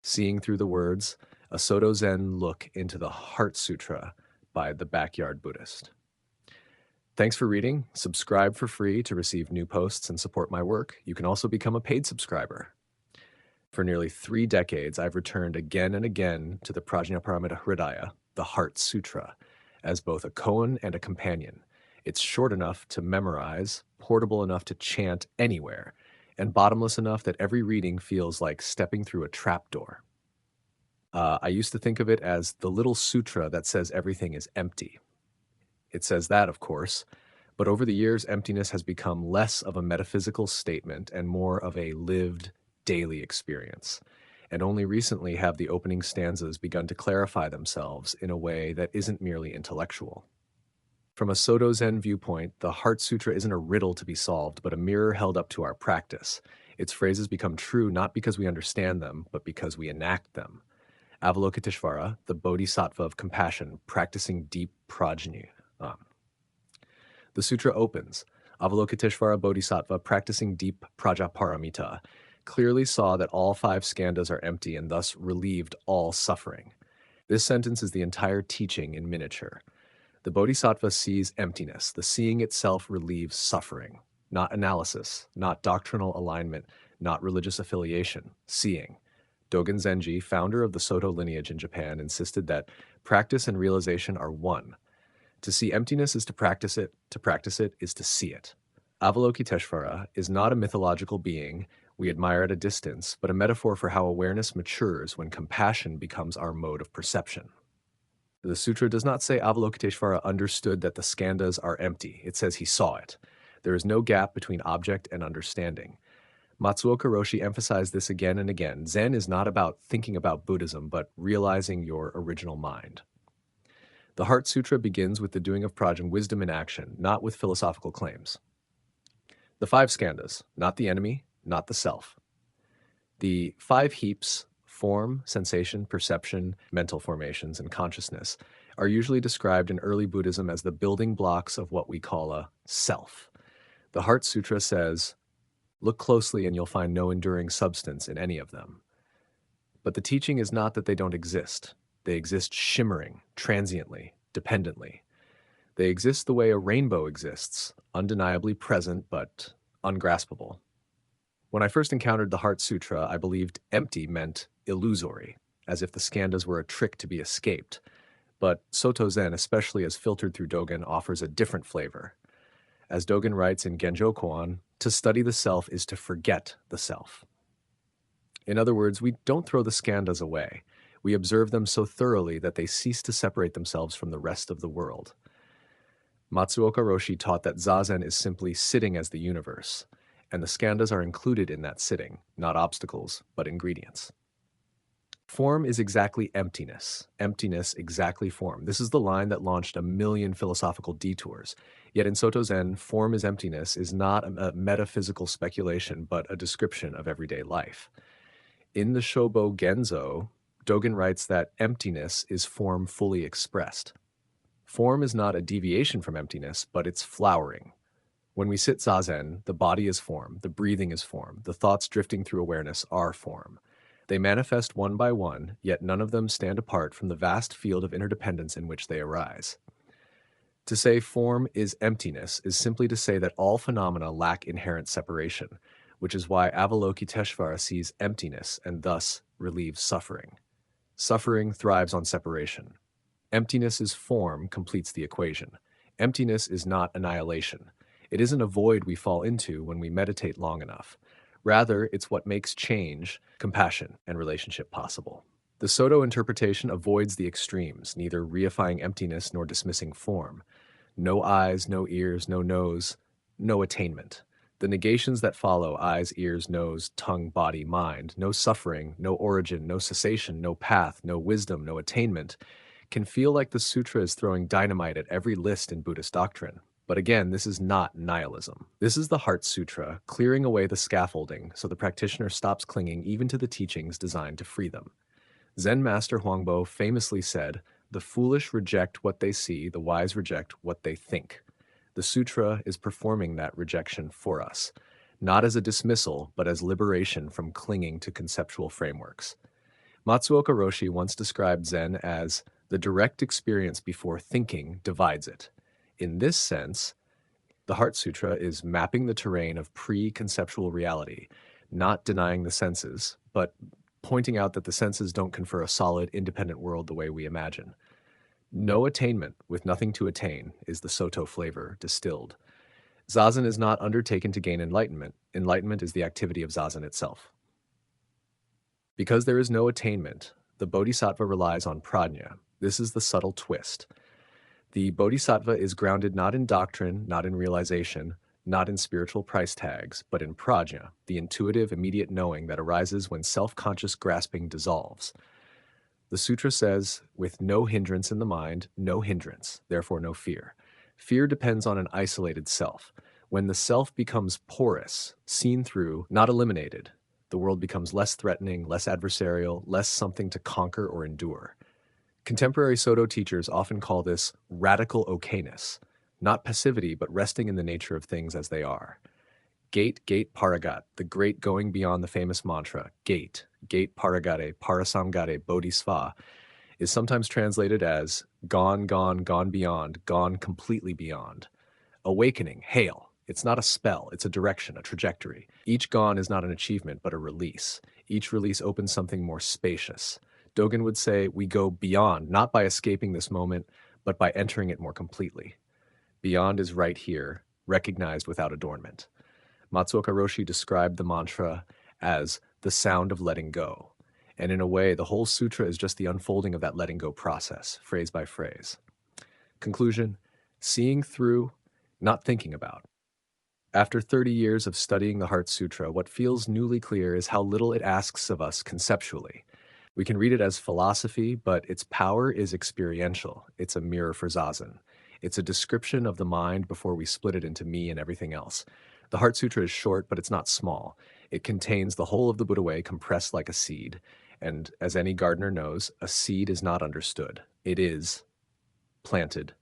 Seeing Through the Words, a Sōtō Zen look into the Heart Sutra by the Backyard Buddhist. Thanks for reading. Subscribe for free to receive new posts and support my work. You can also become a paid subscriber. For nearly 3 decades, I've returned again and again to the Prajñāpāramitā Hridaya, the Heart Sutra, as both a koan and a companion. It's short enough to memorize, portable enough to chant anywhere, and bottomless enough that every reading feels like stepping through a trapdoor. I used to think of it as the little sutra that says everything is empty. It says that, of course, but over the years, emptiness has become less of a metaphysical statement and more of a lived, daily experience. And only recently have the opening stanzas begun to clarify themselves in a way that isn't merely intellectual. From a Sōtō Zen viewpoint, the Heart Sutra isn't a riddle to be solved, but a mirror held up to our practice. Its phrases become true not because we understand them, but because we enact them. Avalokiteshvara, the bodhisattva of compassion, practicing deep prajna. The sutra opens. Avalokiteshvara Bodhisattva, practicing deep Prajñāpāramitā, clearly saw that all 5 skandhas are empty and thus relieved all suffering. This sentence is the entire teaching in miniature. The Bodhisattva sees emptiness. The seeing itself relieves suffering. Not analysis, not doctrinal alignment, not religious affiliation. Seeing. Dōgen Zenji, founder of the Sōtō lineage in Japan, insisted that practice and realization are one. To see emptiness is to practice it is to see it. Avalokiteshvara is not a mythological being we admire at a distance, but a metaphor for how awareness matures when compassion becomes our mode of perception. The sutra does not say Avalokiteshvara understood that the skandhas are empty. It says he saw it. There is no gap between object and understanding. Matsuoka Roshi emphasized this again and again. Zen is not about thinking about Buddhism, but realizing your original mind. The Heart Sutra begins with the doing of prajna, wisdom in action, not with philosophical claims. The 5 skandhas, not the enemy, not the self. The 5 heaps, form, sensation, perception, mental formations, and consciousness, are usually described in early Buddhism as the building blocks of what we call a self. The Heart Sutra says, look closely and you'll find no enduring substance in any of them. But the teaching is not that they don't exist. They exist shimmering, transiently, dependently. They exist the way a rainbow exists, undeniably present but ungraspable. When I first encountered the Heart Sutra, I believed empty meant illusory, as if the skandhas were a trick to be escaped. But Sōtō Zen, especially as filtered through Dōgen, offers a different flavor. As Dōgen writes in Genjo Koan, to study the self is to forget the self. In other words, we don't throw the skandhas away. We observe them so thoroughly that they cease to separate themselves from the rest of the world. Matsuoka Roshi taught that zazen is simply sitting as the universe, and the skandhas are included in that sitting, not obstacles, but ingredients. Form is exactly emptiness. Emptiness exactly form. This is the line that launched a million philosophical detours. Yet in Sōtō Zen, form is emptiness is not a metaphysical speculation, but a description of everyday life. In the Shobo Genzo, Dōgen writes that emptiness is form fully expressed. Form is not a deviation from emptiness, but it's flowering. When we sit zazen, the body is form, the breathing is form, the thoughts drifting through awareness are form. They manifest one by one, yet none of them stand apart from the vast field of interdependence in which they arise. To say form is emptiness is simply to say that all phenomena lack inherent separation, which is why Avalokiteshvara sees emptiness and thus relieves suffering. Suffering thrives on separation. Emptiness's form completes the equation. Emptiness is not annihilation. It isn't a void we fall into when we meditate long enough. Rather, it's what makes change, compassion, and relationship possible. The Sōtō interpretation avoids the extremes, neither reifying emptiness nor dismissing form. No eyes, no ears, no nose, no attainment. The negations that follow, eyes, ears, nose, tongue, body, mind, no suffering, no origin, no cessation, no path, no wisdom, no attainment, can feel like the sutra is throwing dynamite at every list in Buddhist doctrine. But again, this is not nihilism. This is the Heart Sutra, clearing away the scaffolding so the practitioner stops clinging even to the teachings designed to free them. Zen master Huangbo famously said, "The foolish reject what they see, the wise reject what they think." The sutra is performing that rejection for us, not as a dismissal, but as liberation from clinging to conceptual frameworks. Matsuoka Roshi once described Zen as the direct experience before thinking divides it. In this sense, the Heart Sutra is mapping the terrain of pre-conceptual reality, not denying the senses, but pointing out that the senses don't confer a solid, independent world the way we imagine. No attainment with nothing to attain is the Sōtō flavor distilled. Zazen is not undertaken to gain enlightenment. Enlightenment is the activity of zazen itself. Because there is no attainment, the bodhisattva relies on prajña. This is the subtle twist. The bodhisattva is grounded not in doctrine, not in realization, not in spiritual price tags, but in prajña, the intuitive, immediate knowing that arises when self-conscious grasping dissolves. The sutra says, with no hindrance in the mind, no hindrance, therefore no fear. Fear depends on an isolated self. When the self becomes porous, seen through, not eliminated, the world becomes less threatening, less adversarial, less something to conquer or endure. Contemporary Sōtō teachers often call this radical okayness, not passivity, but resting in the nature of things as they are. Gate paragat, the great going beyond the famous mantra, gate paragate, parasamgate, bodhisva, is sometimes translated as gone beyond, gone completely beyond. Awakening, hail. It's not a spell, it's a direction, a trajectory. Each gone is not an achievement, but a release. Each release opens something more spacious. Dōgen would say we go beyond, not by escaping this moment, but by entering it more completely. Beyond is right here, recognized without adornment. Matsuoka Roshi described the mantra as the sound of letting go. And in a way, the whole sutra is just the unfolding of that letting go process, phrase by phrase. Conclusion, seeing through, not thinking about. After 30 years of studying the Heart Sutra, what feels newly clear is how little it asks of us conceptually. We can read it as philosophy, but its power is experiential. It's a mirror for zazen. It's a description of the mind before we split it into me and everything else. The Heart Sutra is short, but it's not small. It contains the whole of the Buddha way compressed like a seed. And as any gardener knows, a seed is not understood. It is planted